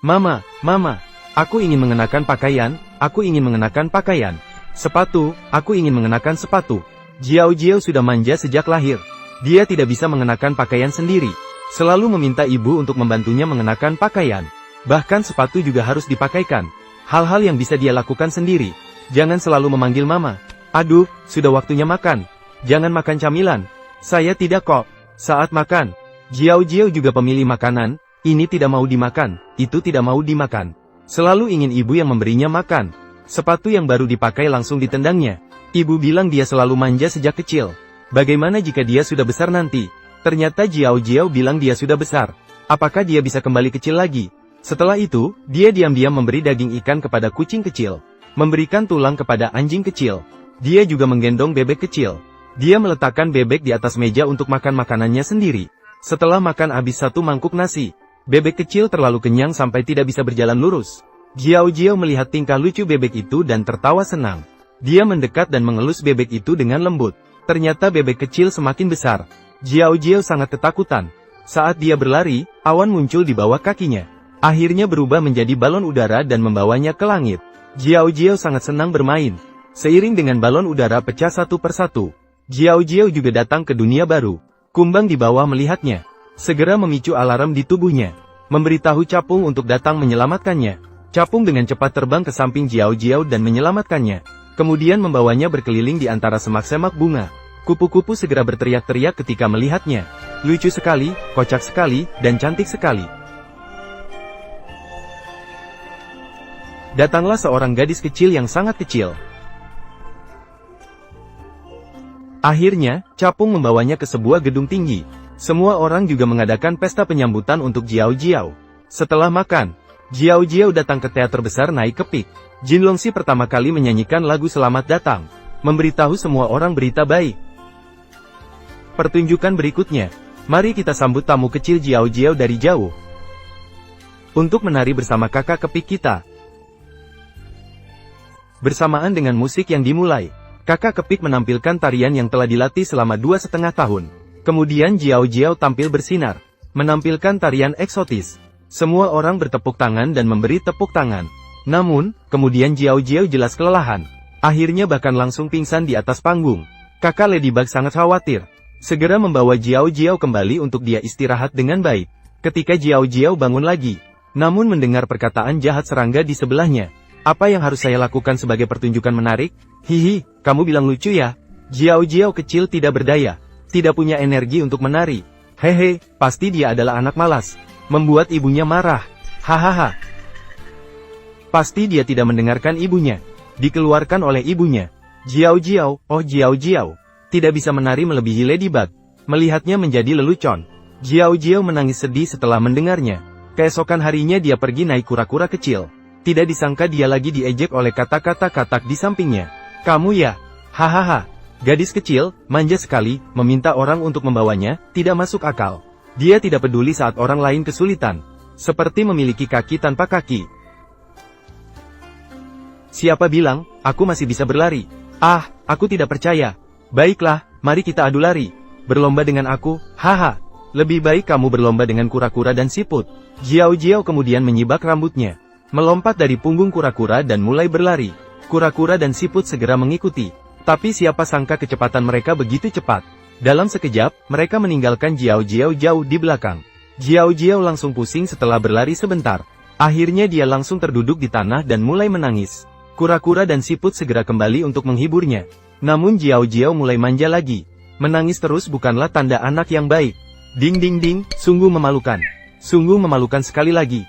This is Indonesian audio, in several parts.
Mama, aku ingin mengenakan pakaian, Sepatu, aku ingin mengenakan sepatu. Jiao Jiao sudah manja sejak lahir. Dia tidak bisa mengenakan pakaian sendiri. Selalu meminta ibu untuk membantunya mengenakan pakaian. Bahkan sepatu juga harus dipakaikan. Hal-hal yang bisa dia lakukan sendiri. Jangan selalu memanggil mama. Aduh, sudah waktunya makan. Jangan makan camilan. Saya tidak kok. Saat makan, Jiao Jiao juga pemilih makanan. Ini tidak mau dimakan, itu tidak mau dimakan. Selalu ingin ibu yang memberinya makan. Sepatu yang baru dipakai langsung ditendangnya. Ibu bilang dia selalu manja sejak kecil. Bagaimana jika dia sudah besar nanti? Ternyata Jiao Jiao bilang dia sudah besar. Apakah dia bisa kembali kecil lagi? Setelah itu, dia diam-diam memberi daging ikan kepada kucing kecil. Memberikan tulang kepada anjing kecil. Dia juga menggendong bebek kecil. Dia meletakkan bebek di atas meja untuk makan makanannya sendiri. Setelah makan habis satu mangkuk nasi, bebek kecil terlalu kenyang sampai tidak bisa berjalan lurus. Jiao Jiao melihat tingkah lucu bebek itu dan tertawa senang. Dia mendekat dan mengelus bebek itu dengan lembut. Ternyata bebek kecil semakin besar. Jiao Jiao sangat ketakutan. Saat dia berlari, awan muncul di bawah kakinya. Akhirnya berubah menjadi balon udara dan membawanya ke langit. Jiao Jiao sangat senang bermain. Seiring dengan balon udara pecah satu persatu, Jiao Jiao juga datang ke dunia baru. Kumbang di bawah melihatnya. Segera memicu alarm di tubuhnya. Memberitahu capung untuk datang menyelamatkannya. Capung dengan cepat terbang ke samping Jiao Jiao dan menyelamatkannya. Kemudian membawanya berkeliling di antara semak-semak bunga. Kupu-kupu segera berteriak-teriak ketika melihatnya. Lucu sekali, kocak sekali, dan cantik sekali. Datanglah seorang gadis kecil yang sangat kecil. Akhirnya, capung membawanya ke sebuah gedung tinggi. Semua orang juga mengadakan pesta penyambutan untuk Jiao Jiao. Setelah makan, Jiao Jiao datang ke teater besar naik ke pik. Jin Longxi pertama kali menyanyikan lagu Selamat Datang, memberitahu semua orang berita baik. Pertunjukan berikutnya, mari kita sambut tamu kecil Jiao Jiao dari jauh. Untuk menari bersama kakak kepik kita. Bersamaan dengan musik yang dimulai, kakak kepik menampilkan tarian yang telah dilatih selama 2,5 tahun. Kemudian Jiao Jiao tampil bersinar, menampilkan tarian eksotis. Semua orang bertepuk tangan dan memberi tepuk tangan. Namun, kemudian Jiao Jiao jelas kelelahan. Akhirnya bahkan langsung pingsan di atas panggung. Kakak Ladybug sangat khawatir. Segera membawa Jiao Jiao kembali untuk dia istirahat dengan baik. Ketika Jiao Jiao bangun lagi, namun mendengar perkataan jahat serangga di sebelahnya. Apa yang harus saya lakukan sebagai pertunjukan menarik? Hihi, kamu bilang lucu ya? Jiao Jiao kecil tidak berdaya. Tidak punya energi untuk menari. Hehe, pasti dia adalah anak malas. Membuat ibunya marah. Hahaha. Pasti dia tidak mendengarkan ibunya. Dikeluarkan oleh ibunya. Jiao Jiao, oh Jiao Jiao. Tidak bisa menari melebihi Ladybug. Melihatnya menjadi lelucon. Jiao Jiao menangis sedih setelah mendengarnya. Keesokan harinya dia pergi naik kura-kura kecil. Tidak disangka dia lagi diejek oleh kata-kata katak di sampingnya. Kamu ya? Hahaha. Gadis kecil, manja sekali, meminta orang untuk membawanya, tidak masuk akal. Dia tidak peduli saat orang lain kesulitan. Seperti memiliki kaki tanpa kaki. Siapa bilang, aku masih bisa berlari? Ah, aku tidak percaya. Baiklah, mari kita adu lari. Berlomba dengan aku, haha. Lebih baik kamu berlomba dengan kura-kura dan siput. Jiao Jiao kemudian menyibak rambutnya. Melompat dari punggung kura-kura dan mulai berlari. Kura-kura dan siput segera mengikuti. Tapi siapa sangka kecepatan mereka begitu cepat. Dalam sekejap, mereka meninggalkan Jiao Jiao jauh di belakang. Jiao Jiao langsung pusing setelah berlari sebentar. Akhirnya dia langsung terduduk di tanah dan mulai menangis. Kura-kura dan siput segera kembali untuk menghiburnya. Namun Jiao Jiao mulai manja lagi. Menangis terus bukanlah tanda anak yang baik. Ding ding ding, sungguh memalukan. Sungguh memalukan sekali lagi.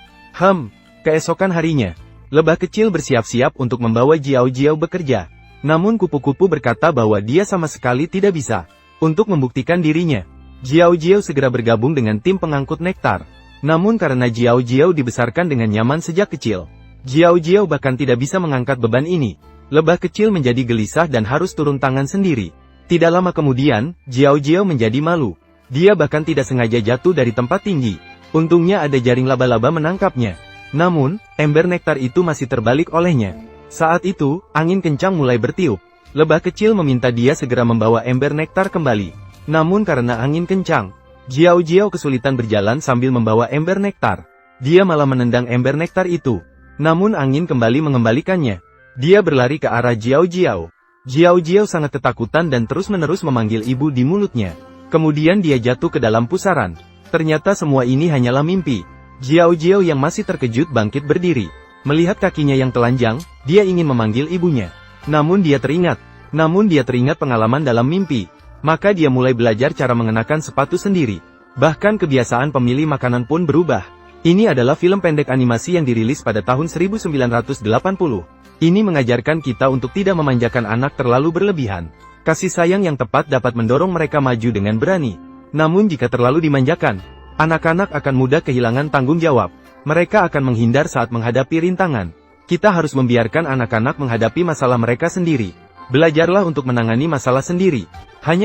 Keesokan harinya, lebah kecil bersiap-siap untuk membawa Jiao Jiao bekerja. Namun kupu-kupu berkata bahwa dia sama sekali tidak bisa. Untuk membuktikan dirinya, Jiao Jiao segera bergabung dengan tim pengangkut nektar. Namun karena Jiao Jiao dibesarkan dengan nyaman sejak kecil, Jiao Jiao bahkan tidak bisa mengangkat beban ini. Lebah kecil menjadi gelisah dan harus turun tangan sendiri. Tidak lama kemudian, Jiao Jiao menjadi malu. Dia bahkan tidak sengaja jatuh dari tempat tinggi. Untungnya ada jaring laba-laba menangkapnya. Namun, ember nektar itu masih terbalik olehnya. Saat itu, angin kencang mulai bertiup. Lebah kecil meminta dia segera membawa ember nektar kembali. Namun karena angin kencang, Jiao Jiao kesulitan berjalan sambil membawa ember nektar. Dia malah menendang ember nektar itu. Namun angin kembali mengembalikannya. Dia berlari ke arah Jiao Jiao. Jiao Jiao sangat ketakutan dan terus-menerus memanggil ibu di mulutnya. Kemudian dia jatuh ke dalam pusaran. Ternyata semua ini hanyalah mimpi. Jiao Jiao yang masih terkejut bangkit berdiri. Melihat kakinya yang telanjang, dia ingin memanggil ibunya. Namun dia teringat pengalaman dalam mimpi. Maka dia mulai belajar cara mengenakan sepatu sendiri. Bahkan kebiasaan pemilih makanan pun berubah. Ini adalah film pendek animasi yang dirilis pada tahun 1980. Ini mengajarkan kita untuk tidak memanjakan anak terlalu berlebihan. Kasih sayang yang tepat dapat mendorong mereka maju dengan berani. Namun jika terlalu dimanjakan, anak-anak akan mudah kehilangan tanggung jawab. Mereka akan menghindar saat menghadapi rintangan. Kita harus membiarkan anak-anak menghadapi masalah mereka sendiri. Belajarlah untuk menangani masalah sendiri. Hanya